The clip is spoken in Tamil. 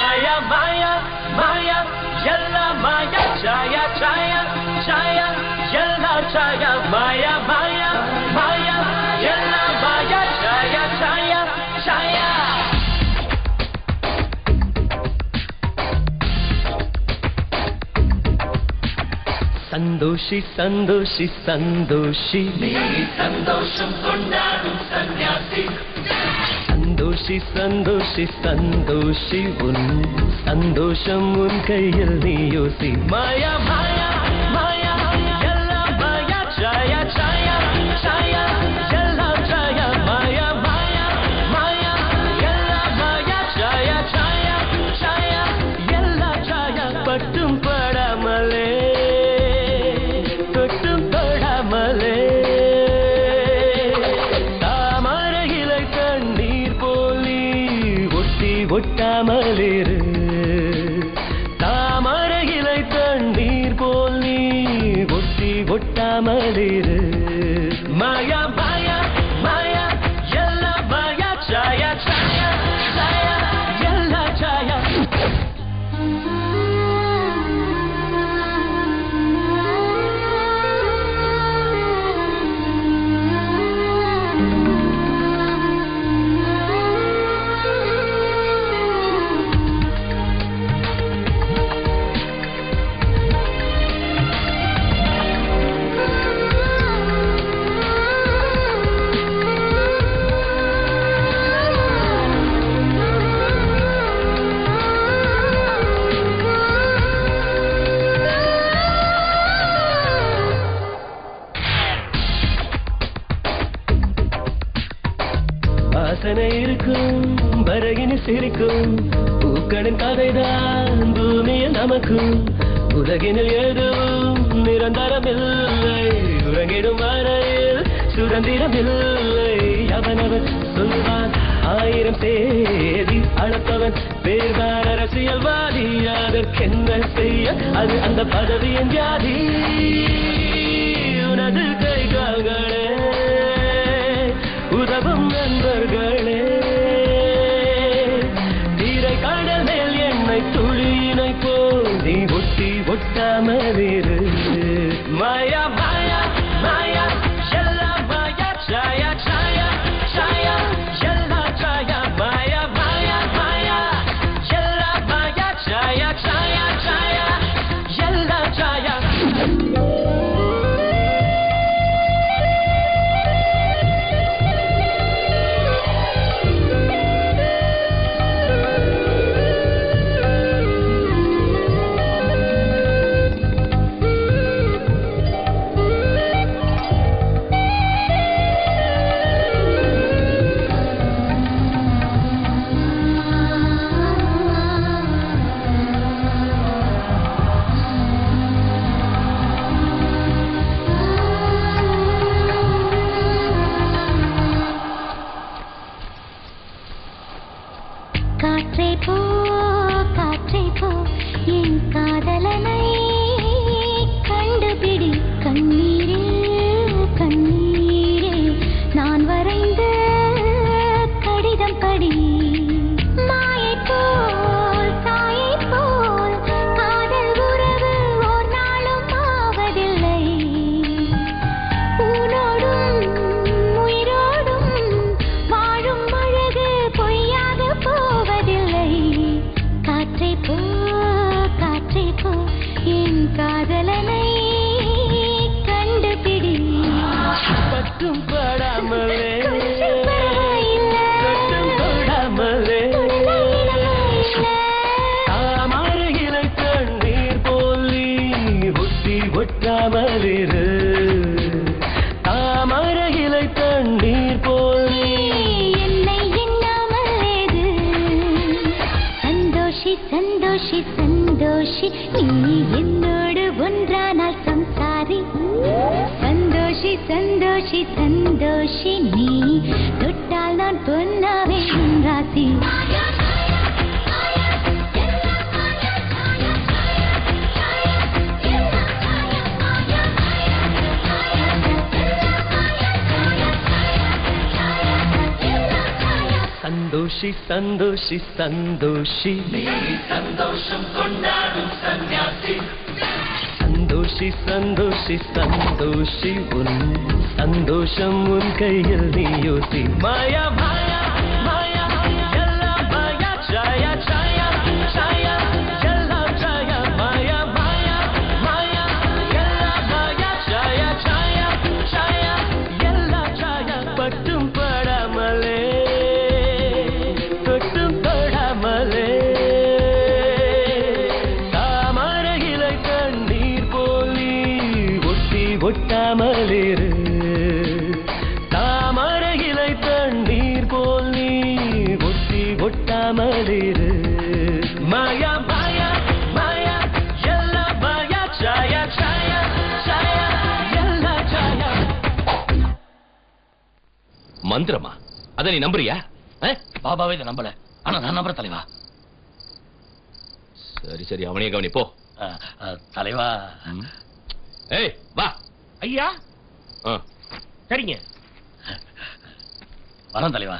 Maya, Maya, Maya, Yalla Maya, Chaya, Chaya, Chaya, Yalla Chaya, Maya, Maya, Maya, Yalla Maya, Chaya, Chaya, Chaya. Santoshi Santoshi Santoshi நீ சந்தோஷம் கொண்டாடும் சன்னியாசி சந்தோஷி சந்தோஷி சந்தோஷி உன் சந்தோஷம் உன் கையில் நீ யோசி மாயா மாயா மாயா எல்லாம் மாயா சாயா சாயா சாயா எல்லாம் சாயா மாயா மாயா மாயா எல்லாம் மாயா சாயா சாயா சாயா எல்லாம் சாயா பட்டும் படாமலே ஒட்டாமலிரு தாமரை இலை தண்ணீர் போல் நீ ஒட்டி ஒட்டாமலிரு மாயா மாயா மாயா எல்லா மாயா சாயா சாயா சாயா எல்லா சாயா வாசனை இருக்கும் பரகினி சிரிக்கும் பூக்களின் கதைதான் பூமியில் நமக்கும் உலகினில் எதுவும் நிரந்தரமில்லை உறங்கிடும் வரையில் சுதந்திரமில்லை அவனவன் சொல்வான் ஆயிரம் தேதி அளப்பவன் பேர்தான் அரசியல்வாதி அதற்கென்ன செய்ய அது அந்த பதவியின் வியாதி உனது கை கால்களே உதவும் நண்பர்களே தீரை கடல் மேல் எண்ணெய் துளியினை போல் நீ ஒட்டி ஒட்டாமலிரு மாயா மாயா மாயா எல்லா மாயா சாயா சாயா சாயா எல்லா சாயா மாயா மாயா மாயா எல்லா மாயா சாயா சாயா சாயா எல்லா சாயா காற்றே போ என் காதலனை கண்டுபிடி கண்ணீரில் கண்ணீரில் நான் வரைந்த கடிதம் படி மாயை போல் தாயை போல் காதல் உறவு ஓர் நாளும் ஆவதில்லை ஊனோடும் உயிரோடும் வாழும் அழகு பொய்யாக போவதில்லை காற்றே போ என் காதலனை கண்டுபிடி பட்டும் படாமலே கட்டும் படாமலே தாமரை இலை தண்ணீர் போல் நீ ஒட்டி ஒட்டாமலிரு தாமரை இலை தண்ணீர் போல் நீ என்னை எண்ணாமலேது சந்தோஷி சந்தோஷி சந்தோஷி நீ என்னோடு ஒன்றானால் சம்சாரி சந்தோஷி சந்தோஷி சந்தோஷி நீ தொட்டால் நான் பொன்னாவே ராசி சந்தோஷி சந்தோஷி சந்தோஷி சந்தோஷம் கொண்டாடும் சன்னியாசி சந்தோஷி சந்தோஷி சந்தோஷி உன் சந்தோஷம் உன் கையில் நீ யோசி மாயா மாயா மாயா எல்லாம் மாயா ஜாயா ஜாயா ஜாயா எல்லாம் ஜாயா மாயா மாயா மாயா எல்லாம் மாயா ஜாயா ஜாயா ஜாயா எல்லாம் ஜாயா பட்டும் படாமலே தொட்டும் படாமலே ஒட்டாமலிரு தாமரை இலை தண்ணீர் போல் நீ ஒட்டி ஒட்டாமலிரு மாயா மாயா மாயா எல்லா மாயா சாயா சாயா சாயா எல்லா சாயா. மந்திரமா? அத நீ நம்புறியா? பாபாவே இதை நம்பல, ஆனா நான் நம்புற தலைவா. சரி சரி, அவனையே கவனி போ. தலைவா. ஏய் வா. ஐயா ஆ சரிங்க, வரேன் தலைவா.